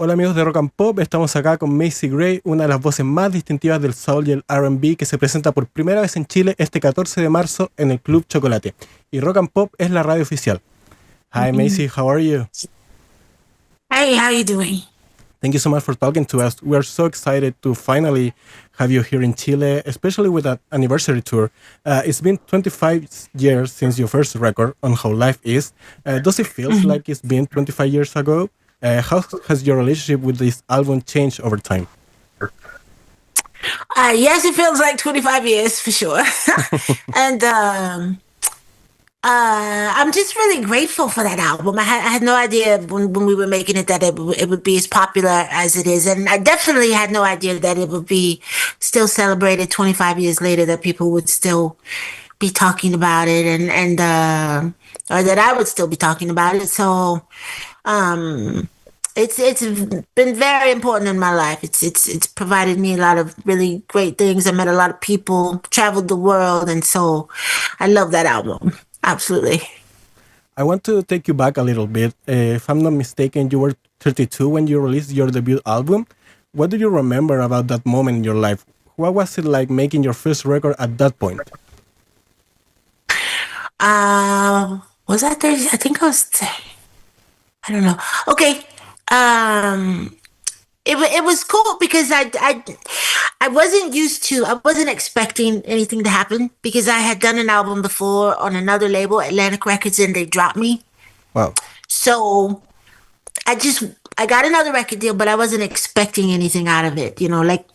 Hola amigos de Rock and Pop, estamos acá con Macy Gray, una de las voces más distintivas del soul y el R&B que se presenta por primera vez en Chile este 14 de marzo en el Club Chocolate. Y Rock and Pop es la radio oficial. Hi Macy, how are you? Hey, how you doing? Thank you so much for talking to us. We are so excited to finally have you here in Chile, especially with that anniversary tour. It's been 25 years since your first record on How Life Is. Does it feel like it's been 25 years ago? How has your relationship with this album changed over time? Yes, it feels like 25 years for sure. And I'm just really grateful for that album. I had no idea when we were making it that it would be as popular as it is. And I definitely had no idea that it would be still celebrated 25 years later, that people would still be talking about it and or that I would still be talking about it. So it's been very important in my life. It's provided me a lot of really great things. I met a lot of people, traveled the world, and so I love that album. Absolutely. I want to take you back a little bit. If I'm not mistaken, you were 32 when you released your debut album. What do you remember about that moment in your life? What was it like making your first record at that point? Was I 30? I think I was. I don't know. Okay. It was cool because I wasn't expecting anything to happen, because I had done an album before on another label, Atlantic Records, and they dropped me. Wow. So I got another record deal, but I wasn't expecting anything out of it. You know, like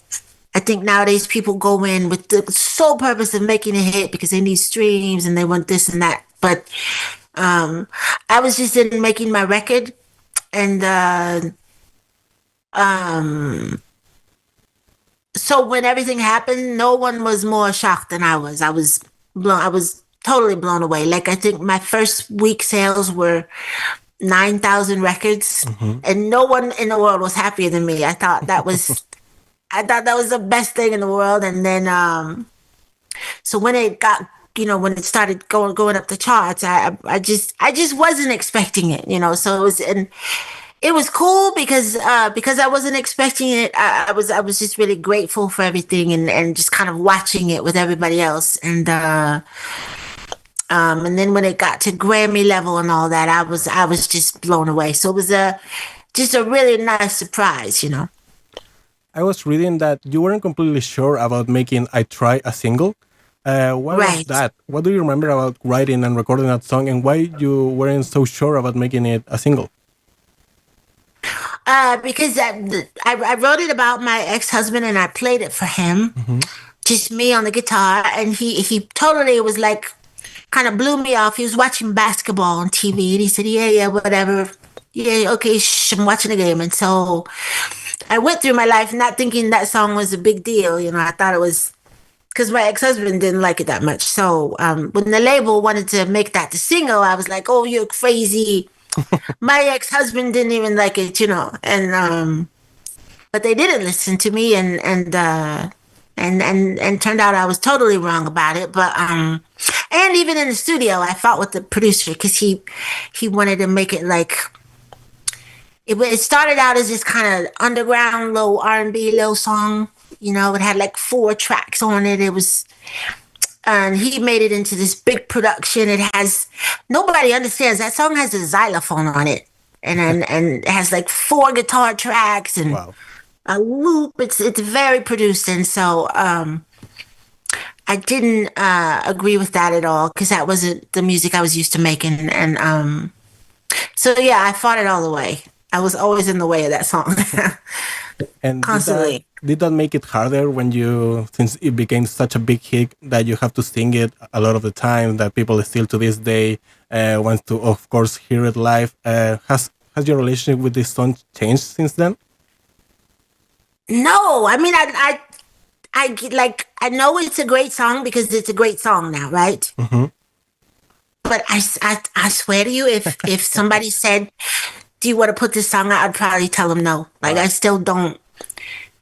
I think nowadays people go in with the sole purpose of making a hit because they need streams and they want this and that. But I was just in making my record, and so when everything happened, no one was more shocked than I was. I was totally blown away. Like, I think my first week sales were 9,000 records, and no one in the world was happier than me. I thought that was the best thing in the world. And then, so when it got, when it started going up the charts, I just wasn't expecting it, so it was cool because I wasn't expecting it. I was just really grateful for everything and just kind of watching it with everybody else. And then when it got to Grammy level and all that, I was just blown away. So it was just a really nice surprise, I was reading that you weren't completely sure about making I Try a single. Why was that? What do you remember about writing and recording that song, and why you weren't so sure about making it a single? Because I wrote it about my ex-husband, and I played it for him, just me on the guitar, and he totally was like, kind of blew me off. He was watching basketball on TV, and he said, yeah, whatever. Yeah, okay, I'm watching the game. And so I went through my life not thinking that song was a big deal. I thought it was, because my ex-husband didn't like it that much. So when the label wanted to make that the single, I was like, oh, you're crazy. My ex-husband didn't even like it, and but they didn't listen to me, and turned out I was totally wrong about it. But and even in the studio, I fought with the producer because he wanted to make it like it started out as this kind of underground low R&B little song. It had like 4 tracks on it. And he made it into this big production. Nobody understands, that song has a xylophone on it, and it has like 4 guitar tracks and a loop. It's very produced, and so I didn't agree with that at all, because that wasn't the music I was used to making. And so yeah, I fought it all the way. I was always in the way of that song. And constantly. Did that make it harder since it became such a big hit that you have to sing it a lot of the time, that people still to this day want to, of course, hear it live? Has your relationship with this song changed since then? No, I mean, I know it's a great song because it's a great song now, right? But I swear to you, if somebody said, do you want to put this song out, I'd probably tell them no. Like, I still don't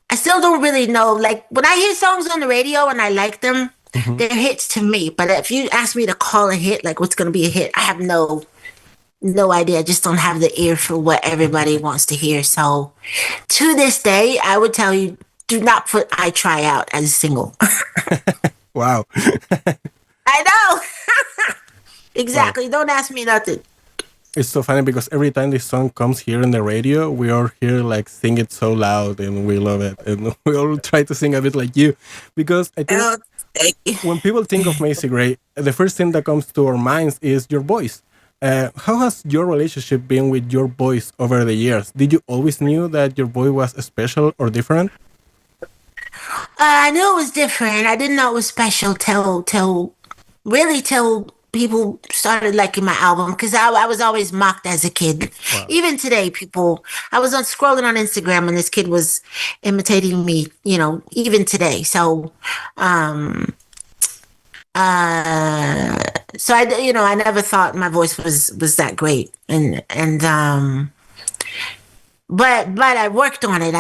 really know. Like, when I hear songs on the radio and I like them, they're hits to me. But if you ask me to call a hit, like what's going to be a hit, I have no no idea. I just don't have the ear for what everybody wants to hear. So to this day, I would tell you, do not put I Try Out as a single. Wow. I know. Well, Exactly. Don't ask me nothing. it's so funny because every time this song comes here in the radio, we all hear like sing it so loud and we love it. And we all try to sing a bit like you. Because I think Oh, thank you. when people think of Macy Gray, the first thing that comes to our minds is your voice. How has your relationship been with your voice over the years? Did you always knew that your voice was special or different? I knew it was different. I didn't know it was special till people started liking my album because I was always mocked as a kid. Wow. Even today, I was on scrolling on Instagram and this kid was imitating me, even today. Um, uh, I never thought my voice was that great. But I worked on it.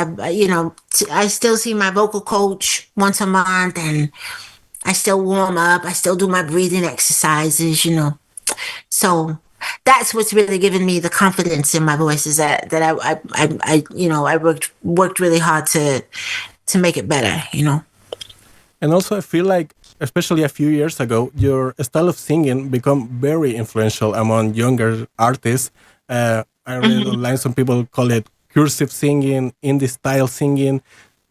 I still see my vocal coach once a month, and I still warm up. I still do my breathing exercises. So that's what's really given me the confidence in my voice is that I worked really hard to make it better. And also, I feel like, especially a few years ago, your style of singing become very influential among younger artists. I read Mhm. online some people call it cursive singing, indie style singing.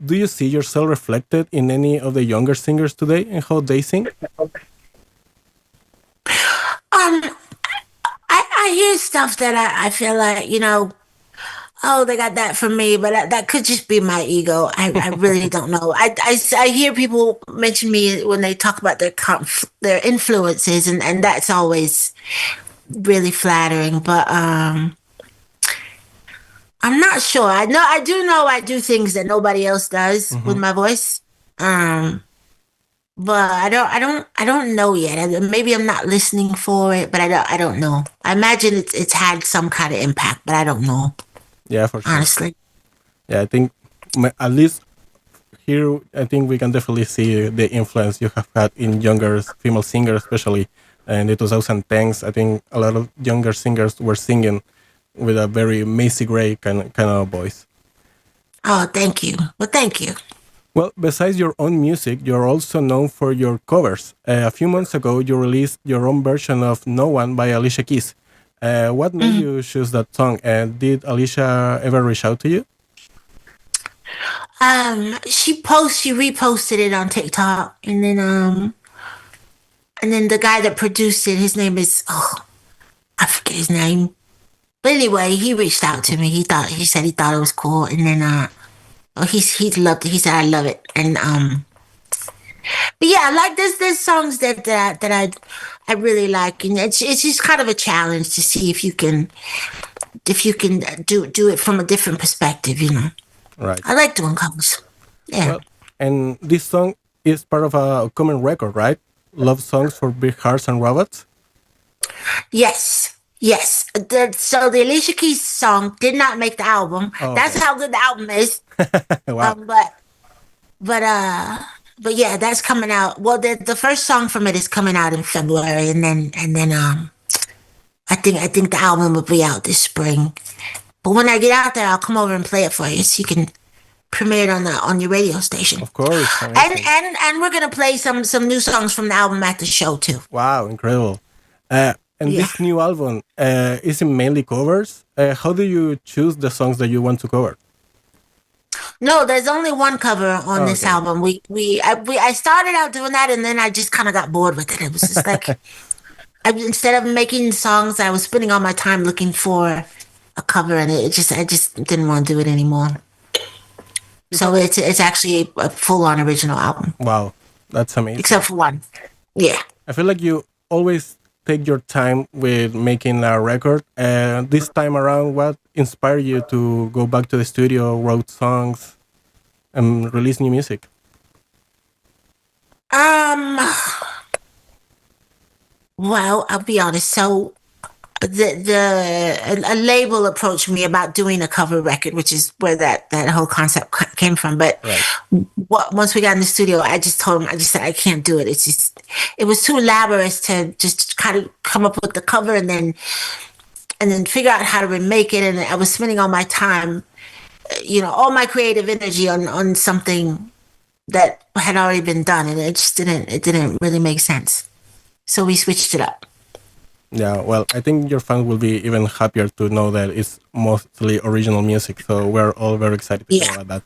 Do you see yourself reflected in any of the younger singers today and how they sing? Um, I hear stuff that I feel like, oh, they got that from me, but that could just be my ego. I really don't know. I hear people mention me when they talk about their influences, and that's always really flattering. But I'm not sure. I do things that nobody else does with Hmm. my voice. Um, but I don't know yet. Maybe I'm not listening for it, but I don't know. I imagine it's had some kind of impact, but I don't know, Yeah, for sure. honestly. Yeah, I think at least here, I think we can definitely see the influence you have had in younger female singers, especially in the 2010s. I think a lot of younger singers were singing with a very Macy Gray kind of voice. Oh, thank you. Well, thank you. Well, besides your own music, you're also known for your covers. A few months ago, you released your own version of "No One" by Alicia Keys. What made Mhm. you choose that song? And did Alicia ever reach out to you? She reposted it on TikTok, and then the guy that produced it, his name is I forget his name. But anyway, he reached out to me. He said he thought it was cool, and then he loved it. He said I love it, and but yeah, like there's songs that I really like, and it's just kind of a challenge to see if you can do it from a different perspective. Right. I like doing covers. Yeah. Well, and this song is part of a common record, right? Love songs for big hearts and robots. Yes. Yes. So the Alicia Keys song did not make the album. Oh, That's okay. how good the album is. Wow. But but yeah, that's coming out. Well, the first song from it is coming out in February, and then I think the album will be out this spring. But when I get out there, I'll come over and play it for you, so you can premiere it on your radio station. Of course, And amazing. and and we're gonna play some new songs from the album at the show too. Wow, incredible. And Yeah. this new album is it mainly covers? How do you choose the songs that you want to cover? No, there's only one cover on Oh, this okay. album. I started out doing that, and then I just kind of got bored with it. It was just like instead of making songs, I was spending all my time looking for a cover, and I just didn't want to do it anymore. So it's actually a full on original album, Wow, that's amazing. except for one. Yeah. I feel like you always take your time with making a record. This time around, what inspired you to go back to the studio, wrote songs, and release new music? Um. Well, I'll be honest. So a label approached me about doing a cover record, which is where that whole concept came from. But Right. once we got in the studio, I just told him, I just said, I can't do it. It was too laborious to just kind of come up with the cover and and then figure out how to remake it. And I was spending all my time, all my creative energy on something that had already been done, and it didn't really make sense. So we switched it up. Yeah, well, I think your fans will be even happier to know that it's mostly original music. So we're all very excited to hear about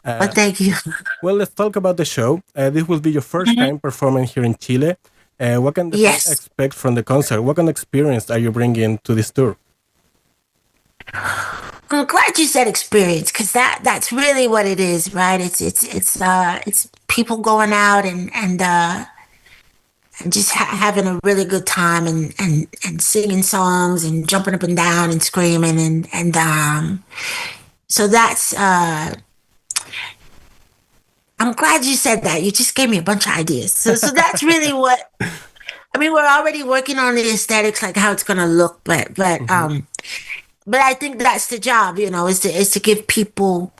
that. Well, thank you. Well, let's talk about the show. This will be your first time performing here in Chile. What can the fans expect from the concert? What kind of experience are you bringing to this tour? I'm glad you said experience, because that's really what it is, right? It's people going out and just having a really good time and singing songs and jumping up and down and screaming and so that's I'm glad you said that. You just gave me a bunch of ideas. So that's really what I mean. We're already working on the aesthetics, like how it's gonna look, but I think that's the job, is to give people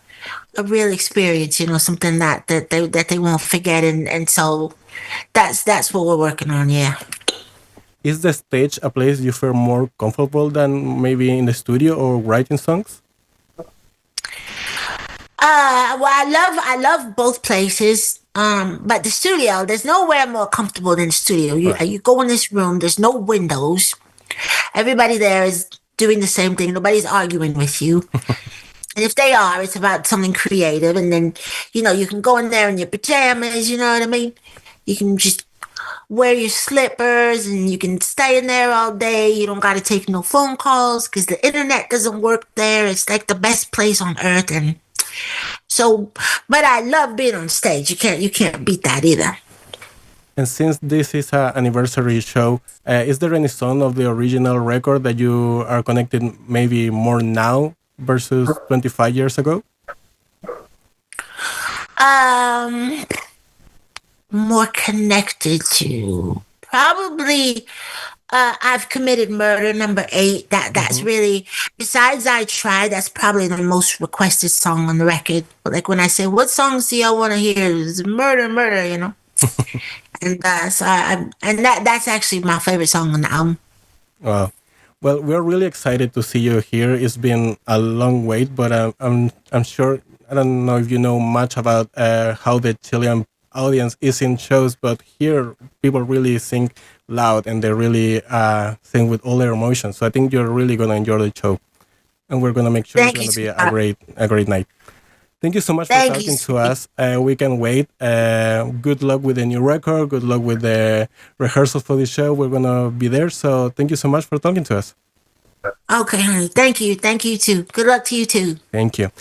a real experience, something that they won't forget, and so that's what we're working on. Yeah. Is the stage a place you feel more comfortable than maybe in the studio or writing songs? Well, I love both places. But the studio, there's nowhere more comfortable than the studio. You go in this room, there's no windows. Everybody there is doing the same thing. Nobody's arguing with you. And if they are, it's about something creative. And then, you can go in there in your pajamas, you know what I mean? You can just wear your slippers and you can stay in there all day. You don't got to take no phone calls because the internet doesn't work there. It's like the best place on earth. And so, but I love being on stage. You can't beat that either. And since this is an anniversary show, is there any song of the original record that you are connected maybe more now versus 25 years ago? More connected to probably I've Committed Murder, number 8. That's really, besides I Tried, that's probably the most requested song on the record. Like when I say, what songs do y'all want to hear? It's murder, and so that's actually my favorite song on the album. Wow. Well, we're really excited to see you here. It's been a long wait, but I'm sure, I don't know if you know much about how the Chilean audience is in shows, but here people really sing loud and they really sing with all their emotions. So I think you're really going to enjoy the show, and we're going to make sure it's going to be a great night. Thank you so much for talking to us. We can wait. Good luck with the new record. Good luck with the rehearsals for the show. We're going to be there. So thank you so much for talking to us. Okay, honey. Thank you. Thank you, too. Good luck to you, too. Thank you.